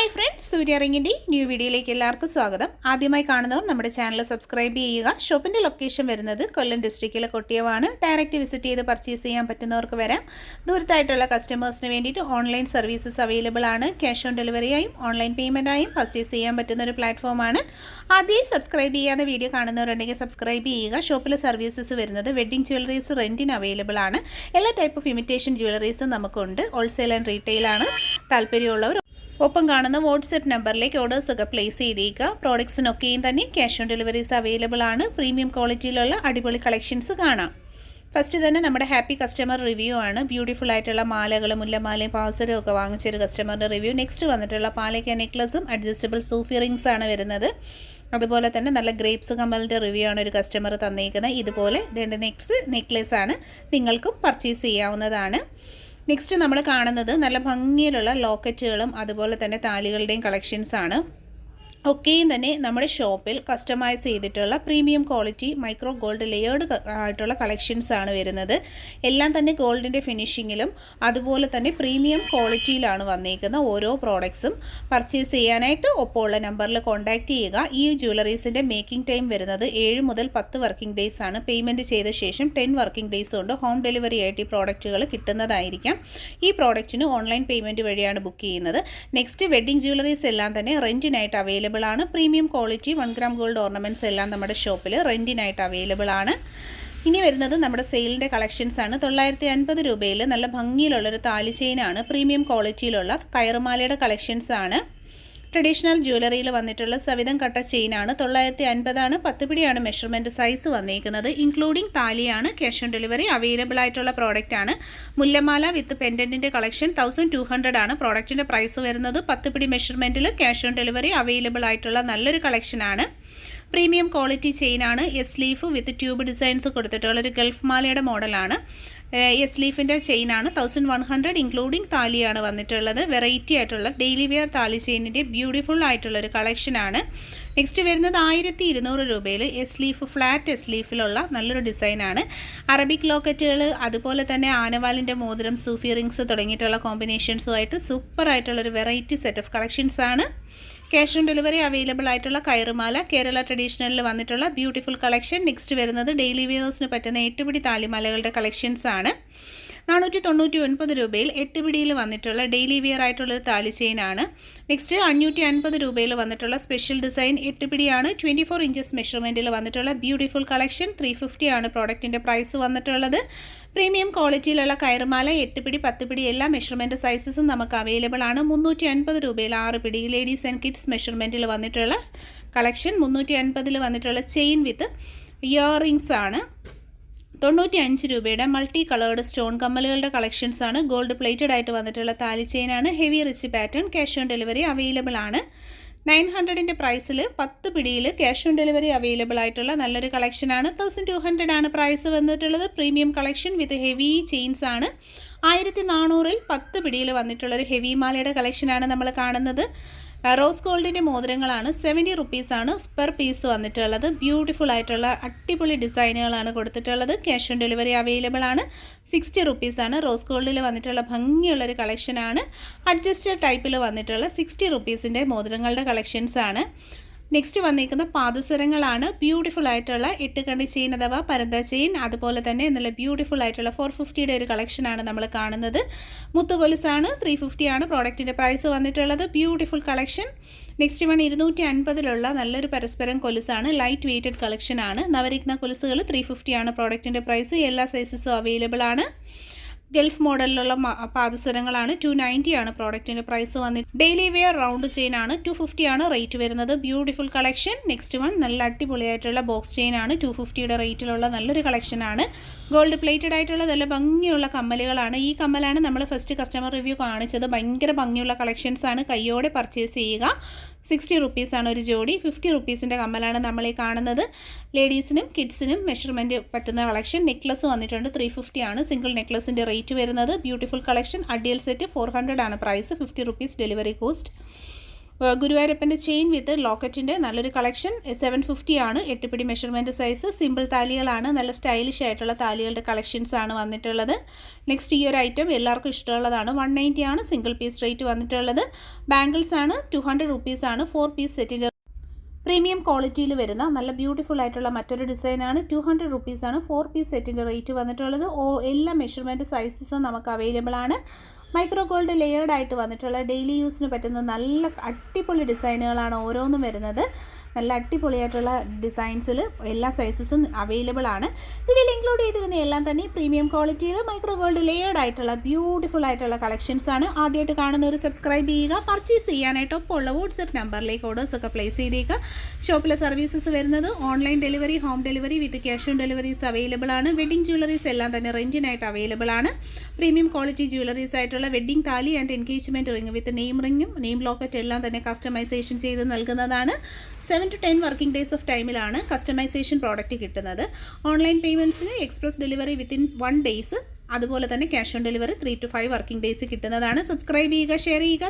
Hi friends, സൂര്യ റിങ്ങിൻ്റെ new വീഡിയോയിലേക്ക് എല്ലാവർക്കും സ്വാഗതം. ആദ്യമായി കാണുന്നവർ നമ്മുടെ ചാനൽ സബ്സ്ക്രൈബ് ചെയ്യുക. ഷോപ്പിൻ്റെ ലൊക്കേഷൻ വരുന്നത് കൊല്ലം ഡിസ്ട്രിക്റ്റിലെ കൊട്ടിയവാണ്. ഡയറക്റ്റ് വിസിറ്റ് ചെയ്ത് പർച്ചേസ് ചെയ്യാൻ പറ്റുന്നവർക്ക് വരാം. ദൂരത്തായിട്ടുള്ള കസ്റ്റമേഴ്സിന് വേണ്ടിയിട്ട് ഓൺലൈൻ സർവീസസ് അവൈലബിൾ ആണ്. ക്യാഷ് ഓൺ ഡെലിവറിയായും ഓൺലൈൻ പേയ്മെൻറ്റായും പർച്ചേസ് ചെയ്യാൻ പറ്റുന്ന ഒരു പ്ലാറ്റ്ഫോമാണ്. ആദ്യം സബ്സ്ക്രൈബ് ചെയ്യാതെ വീഡിയോ കാണുന്നവരുണ്ടെങ്കിൽ സബ്സ്ക്രൈബ് ചെയ്യുക. ഷോപ്പിലെ സർവീസസ് വരുന്നത് വെഡ്ഡിംഗ് ജ്വല്ലറീസ് റെൻറ്റിന് അവൈലബിൾ ആണ്. എല്ലാ ടൈപ്പ് ഓഫ് ഇമിറ്റേഷൻ ജ്വല്ലറീസും നമുക്കുണ്ട്. ഹോൾസെയിൽ ആൻഡ് റീറ്റെയിലാണ്. താല്പര്യമുള്ളവർ ഒപ്പം കാണുന്ന വാട്സപ്പ് നമ്പറിലേക്ക് ഓർഡേഴ്സൊക്കെ പ്ലേസ് ചെയ്തേക്കുക. പ്രോഡക്ട്സിനൊക്കെയും തന്നെ ക്യാഷ് ഓൺ ഡെലിവറീസ് അവൈലബിൾ ആണ്. പ്രീമിയം ക്വാളിറ്റിയിലുള്ള അടിപൊളി കളക്ഷൻസ് കാണാം. ഫസ്റ്റ് തന്നെ നമ്മുടെ ഹാപ്പി കസ്റ്റമർ റിവ്യൂ ആണ്. ബ്യൂട്ടിഫുൾ ആയിട്ടുള്ള മാലകൾ, മുല്ലമാലയും പാവസരവും ഒക്കെ വാങ്ങിച്ചൊരു കസ്റ്റമറുടെ റിവ്യൂ. നെക്സ്റ്റ് വന്നിട്ടുള്ള പാലയ്ക്ക നെക്ലസും അഡ്ജസ്റ്റബിൾ സൂഫി റിങ്സ് ആണ് വരുന്നത്. അതുപോലെ തന്നെ നല്ല ഗ്രേപ്സ് കമ്മലിൻ്റെ റിവ്യൂ ആണ് ഒരു കസ്റ്റമർ തന്നേക്കുന്നത്. ഇതുപോലെ ഇതിൻ്റെ നെക്സ്റ്റ് നെക്ലേസ് ആണ്, നിങ്ങൾക്കും പർച്ചേസ് ചെയ്യാവുന്നതാണ്. നെക്സ്റ്റ് നമ്മൾ കാണുന്നത് നല്ല ഭംഗിയിലുള്ള ലോക്കറ്റുകളും അതുപോലെ തന്നെ താലികളുടെയും കളക്ഷൻസാണ്. ഒക്കെയും തന്നെ നമ്മുടെ ഷോപ്പിൽ കസ്റ്റമൈസ് ചെയ്തിട്ടുള്ള premium quality micro gold layered ആയിട്ടുള്ള കളക്ഷൻസാണ് വരുന്നത്. എല്ലാം തന്നെ ഗോൾഡിൻ്റെ ഫിനിഷിങ്ങിലും അതുപോലെ തന്നെ പ്രീമിയം ക്വാളിറ്റിയിലാണ് വന്നിരിക്കുന്ന ഓരോ പ്രോഡക്ട്സും. പർച്ചേസ് ചെയ്യാനായിട്ട് ഒപ്പമുള്ള നമ്പറിൽ കോൺടാക്റ്റ് ചെയ്യുക. ഈ ജ്വല്ലറീസിൻ്റെ മേക്കിംഗ് ടൈം വരുന്നത് 7 മുതൽ 10 വർക്കിംഗ് ഡേയ്സ് ആണ്. പേയ്മെൻറ്റ് ചെയ്ത ശേഷം 10 വർക്കിംഗ് ഡേയ്സ് കൊണ്ട് ഹോം ഡെലിവറി ആയിട്ട് ഈ പ്രോഡക്റ്റുകൾ കിട്ടുന്നതായിരിക്കാം. ഈ പ്രോഡക്റ്റിന് ഓൺലൈൻ പേയ്മെൻറ്റ് വഴിയാണ് ബുക്ക് ചെയ്യുന്നത്. നെക്സ്റ്റ് വെഡ്ഡിംഗ് ജ്വല്ലറീസ് എല്ലാം തന്നെ റെൻറ്റിനായിട്ട് അവൈലബിൾ ആണ്. Premium quality 1 gram gold ornaments എല്ലാം നമ്മുടെ ഷോപ്പിൽ റെൻറ്റിനായിട്ട് അവൈലബിൾ ആണ്. ഇനി വരുന്നത് നമ്മുടെ സെയിലിൻ്റെ കളക്ഷൻസ് ആണ്. 950 രൂപയിൽ നല്ല ഭംഗിയിലുള്ളൊരു താലി ചെയിനാണ്. പ്രീമിയം ക്വാളിറ്റിയിലുള്ള കയറുമാലയുടെ കളക്ഷൻസ് ആണ്. ട്രഡീഷണൽ ജ്വല്ലറിയിൽ വന്നിട്ടുള്ള സവിധം കട്ട ചെയിനാണ്. 950 ആണ്. 10 പിടിയാണ് മെഷർമെൻറ്റ് സൈസ് വന്നിരിക്കുന്നത്. ഇൻക്ലൂഡിങ് താലിയാണ്. ക്യാഷ് ഓൺ ഡെലിവറി അവൈലബിൾ ആയിട്ടുള്ള പ്രോഡക്റ്റ് ആണ്. മുല്ലമാല വിത്ത് പെൻഡൻറ്റിൻ്റെ കളക്ഷൻ 1200 ആണ്. പ്രോഡക്റ്റിൻ്റെ പ്രൈസ് വരുന്നത് 10 പിടി മെഷർമെൻറ്റിൽ ക്യാഷ് ഓൺ ഡെലിവറി അവൈലബിൾ ആയിട്ടുള്ള നല്ലൊരു കളക്ഷനാണ്. പ്രീമിയം ക്വാളിറ്റി ചെയിനാണ്. S leaf with tube designs കൊടുത്തിട്ടുള്ളൊരു ഗൾഫ് മാലയുടെ മോഡലാണ്. എസ് ലീഫിൻ്റെ ചെയിനാണ്. 1100 ഇൻക്ലൂഡിങ് താലിയാണ് വന്നിട്ടുള്ളത്. വെറൈറ്റി ആയിട്ടുള്ള ഡെയിലി വെയർ താലി ചെയിനിൻ്റെ ബ്യൂട്ടിഫുൾ ആയിട്ടുള്ളൊരു കളക്ഷനാണ്. നെക്സ്റ്റ് വരുന്നത് 1200 രൂപയിൽ എസ് ലീഫ് ഫ്ലാറ്റ് എസ് ലീഫിലുള്ള നല്ലൊരു ഡിസൈനാണ്. അറബിക് ലോക്കറ്റുകൾ അതുപോലെ തന്നെ ആനവാലിൻ്റെ മോതിരം, സൂഫി റിങ്സ് തുടങ്ങിയിട്ടുള്ള കോമ്പിനേഷൻസുമായിട്ട് സൂപ്പർ ആയിട്ടുള്ളൊരു വെറൈറ്റി സെറ്റ് ഓഫ് കളക്ഷൻസാണ്. ക്യാഷ് ഓൺ ഡെലിവറി അവൈലബിൾ ആയിട്ടുള്ള കയറുമാല കേരള ട്രഡീഷണലിൽ വന്നിട്ടുള്ള ബ്യൂട്ടിഫുൾ കളക്ഷൻ. നെക്സ്റ്റ് വരുന്നത് ഡെയിലി വെയേഴ്സിന് പറ്റുന്ന 8 പിടി താലിമാലകളുടെ കളക്ഷൻസ് ആണ്. 499 രൂപയിൽ 8 പിടിയിൽ വന്നിട്ടുള്ള ഡെയിലി വെയർ ആയിട്ടുള്ളൊരു താലി ചെയിനാണ്. നെക്സ്റ്റ് 550 രൂപയിൽ വന്നിട്ടുള്ള സ്പെഷ്യൽ ഡിസൈൻ 8 പിടിയാണ്. 24 ഇഞ്ചസ് മെഷർമെൻറ്റിൽ വന്നിട്ടുള്ള ബ്യൂട്ടിഫുൾ കളക്ഷൻ. 350 ആണ് പ്രോഡക്റ്റിൻ്റെ പ്രൈസ് വന്നിട്ടുള്ളത്. പ്രീമിയം ക്വാളിറ്റിയിലുള്ള കയറുമാല 8 പിടി 10 പിടി എല്ലാ മെഷർമെൻറ്റ് സൈസസും നമുക്ക് അവൈലബിൾ ആണ്. 350 രൂപയിൽ 6 പിടി ലേഡീസ് ആൻഡ് കിഡ്സ് മെഷർമെൻറ്റിൽ വന്നിട്ടുള്ള കളക്ഷൻ. 350 വന്നിട്ടുള്ള ചെയിൻ വിത്ത് ഇയർ റിങ്സ് ആണ്. 95 രൂപയുടെ മൾട്ടി കളേർഡ് സ്റ്റോൺ കമ്മലുകളുടെ കളക്ഷൻസ് ആണ്. ഗോൾഡ് പ്ലേറ്റഡ് ആയിട്ട് വന്നിട്ടുള്ള താലി ചെയിനാണ്. Heavy rich pattern. Cash on delivery available ആണ്. 900ൻ്റെ പ്രൈസിൽ 10 പിടിയിൽ ക്യാഷ് ഓൺ ഡെലിവറി അവൈലബിൾ ആയിട്ടുള്ള നല്ലൊരു കളക്ഷനാണ്. 1200 ആണ് പ്രൈസ് വന്നിട്ടുള്ളത്. പ്രീമിയം കളക്ഷൻ വിത്ത് ഹെവി ചെയിൻസ് ആണ്. 1400-ൽ 10 പിടിയിൽ വന്നിട്ടുള്ളൊരു ഹെവി മാലയുടെ കളക്ഷനാണ് നമ്മൾ കാണുന്നത്. റോസ് ഗോൾഡിൻ്റെ മോതിരങ്ങളാണ്. 70 റുപ്പീസാണ് പെർ പീസ് വന്നിട്ടുള്ളത്. ബ്യൂട്ടിഫുൾ ആയിട്ടുള്ള അടിപൊളി ഡിസൈനുകളാണ് കൊടുത്തിട്ടുള്ളത്. ക്യാഷ് ഓൺ ഡെലിവറി അവൈലബിൾ ആണ്. 60 റുപ്പീസാണ് റോസ് ഗോൾഡിൽ വന്നിട്ടുള്ള ഭംഗിയുള്ളൊരു കളക്ഷനാണ്. അഡ്ജസ്റ്റഡ് ടൈപ്പിൽ വന്നിട്ടുള്ള 60 റുപ്പീസിൻ്റെ മോതിരങ്ങളുടെ കളക്ഷൻസാണ്. നെക്സ്റ്റ് വന്നിരിക്കുന്ന പാദസരങ്ങളാണ്. ബ്യൂട്ടിഫുൾ ആയിട്ടുള്ള 8 കണ്ണി ചെയിൻ അഥവാ പരന്ത ചെയിൻ. അതുപോലെ തന്നെ നല്ല ബ്യൂട്ടിഫുൾ ആയിട്ടുള്ള 450യുടെ ഒരു കളക്ഷനാണ് നമ്മൾ കാണുന്നത്. മുത്തുകൊലുസാണ്. 350 ആണ് പ്രോഡക്റ്റിൻ്റെ പ്രൈസ് വന്നിട്ടുള്ളത്. Beautiful collection. നെക്സ്റ്റ് 250-ലുള്ള നല്ലൊരു പരസ്പരം കൊലുസാണ്. ലൈറ്റ് വെയ്റ്റഡ് കളക്ഷനാണ്. നവരത്ന കൊലുസുകൾ 350 ആണ് പ്രോഡക്റ്റിൻ്റെ പ്രൈസ്. എല്ലാ സൈസസും അവൈലബിൾ ആണ്. ഗൾഫ് മോഡലിലുള്ള പാദസരങ്ങളാണ്. 290 ആണ് പ്രോഡക്റ്റിൻ്റെ പ്രൈസ് വന്നിട്ട്. ഡെയിലി വെയർ റൗണ്ട് ചെയിൻ ആണ്. 250 ആണ് റേറ്റ് വരുന്നത്. Beautiful collection. നെക്സ്റ്റ് നല്ല അടിപൊളിയായിട്ടുള്ള ബോക്സ് ചെയിൻ ആണ്. 250യുടെ റേറ്റിലുള്ള നല്ലൊരു കളക്ഷനാണ്. ഗോൾഡ് പ്ലേറ്റഡ് ആയിട്ടുള്ള നല്ല ഭംഗിയുള്ള കമ്മലുകളാണ്. ഈ കമ്മലാണ് നമ്മൾ ഫസ്റ്റ് കസ്റ്റമർ റിവ്യൂ കാണിച്ചത്. ഭയങ്കര ഭംഗിയുള്ള കളക്ഷൻസാണ്. കയ്യോടെ പർച്ചേസ് ചെയ്യുക. 60 റുപ്പീസാണ് ഒരു ജോഡി. 50 റുപ്പീസിൻ്റെ കമ്മലാണ് നമ്മൾ ഈ കാണുന്നത്. ലേഡീസിനും കിഡ്സിനും മെഷർമെൻറ്റ് പറ്റുന്ന കളക്ഷൻ. നെക്ലസ് വന്നിട്ടുണ്ട്. 350 ആണ് സിംഗിൾ നെക്ലസിൻ്റെ റേറ്റ് വരുന്നത്. Beautiful collection. അഡിയൽ സെറ്റ് 400 ആണ് പ്രൈസ്. 50 rupees delivery cost. ഗുരുവായൂരപ്പൻ്റെ ചെയിൻ വിത്ത് ലോക്കറ്റിൻ്റെ നല്ലൊരു കളക്ഷൻ 750 ആണ്. 8 പിടി മെഷർമെൻറ്റ് സൈസ്. സിമ്പിൾ താലികളാണ്. നല്ല സ്റ്റൈലിഷ് ആയിട്ടുള്ള താലികളുടെ കളക്ഷൻസ് ആണ് വന്നിട്ടുള്ളത്. നെക്സ്റ്റ് ഈ ഒരു ഐറ്റം എല്ലാവർക്കും ഇഷ്ടമുള്ളതാണ്. 190 ആണ് സിംഗിൾ പീസ് റേറ്റ് വന്നിട്ടുള്ളത്. ബാംഗിൾസ് ആണ് 200 റുപ്പീസ് ആണ് 4 പീസ് സെറ്റിൻ്റെ. പ്രീമിയം ക്വാളിറ്റിയിൽ വരുന്ന നല്ല ബ്യൂട്ടിഫുൾ ആയിട്ടുള്ള മറ്റൊരു ഡിസൈനാണ്. 200 റുപ്പീസാണ് 4 പീസ് സെറ്റിൻ്റെ റേറ്റ് വന്നിട്ടുള്ളത്. എല്ലാ മെഷർമെൻറ്റ് സൈസസും നമുക്ക് അവൈലബിൾ ആണ്. മൈക്രോ ഗോൾഡ് ലെയേർഡ് ആയിട്ട് വന്നിട്ടുള്ള ഡെയിലി യൂസിന് പറ്റുന്ന നല്ല അടിപൊളി ഡിസൈനുകളാണ് ഓരോന്നും വരുന്നത്. നല്ല അടിപൊളിയായിട്ടുള്ള ഡിസൈൻസിൽ എല്ലാ സൈസസും അവൈലബിൾ ആണ്. വീഡിയോയിൽ ഇൻക്ലൂഡ് ചെയ്തിരുന്ന എല്ലാം തന്നെ പ്രീമിയം ക്വാളിറ്റിയിൽ മൈക്രോ ഗോൾഡ് ലെയേർഡ് ആയിട്ടുള്ള ബ്യൂട്ടിഫുൾ ആയിട്ടുള്ള കളക്ഷൻസ് ആണ്. ആദ്യമായിട്ട് കാണുന്നവർ സബ്സ്ക്രൈബ് ചെയ്യുക. പർച്ചേസ് ചെയ്യാനായിട്ട് ഒപ്പമുള്ള വാട്സപ്പ് നമ്പറിലേക്ക് ഓർഡേഴ്സൊക്കെ പ്ലേസ് ചെയ്തേക്കുക. ഷോപ്പിലെ സർവീസസ് വരുന്നത് online delivery, home delivery with cash on deliveries available ആണ്. വെഡിങ് ജ്വല്ലറീസ് എല്ലാം തന്നെ റെൻറ്റിനായിട്ട് അവൈലബിൾ ആണ്. പ്രീമിയം ക്വാളിറ്റി ജ്വല്ലറീസ് ആയിട്ടുള്ള വെഡിങ് താലി and engagement ring with name റിംഗും നെയിം ലോക്കറ്റ് എല്ലാം തന്നെ കസ്റ്റമൈസേഷൻ ചെയ്ത് നൽകുന്നതാണ്. 7 to 10 വർക്കിംഗ് ഡേയ്സ് ഓഫ് ടൈമിലാണ് കസ്റ്റമൈസേഷൻ പ്രോഡക്റ്റ് കിട്ടുന്നത്. ഓൺലൈൻ പേയ്മെൻറ്റ്സിന് എക്സ്പ്രസ് ഡെലിവറി വിത്തിൻ 1 days, അതുപോലെ തന്നെ cash on delivery 3 to 5 working days കിട്ടുന്നതാണ്. സബ്സ്ക്രൈബ് ചെയ്യുക, ഷെയർ ചെയ്യുക.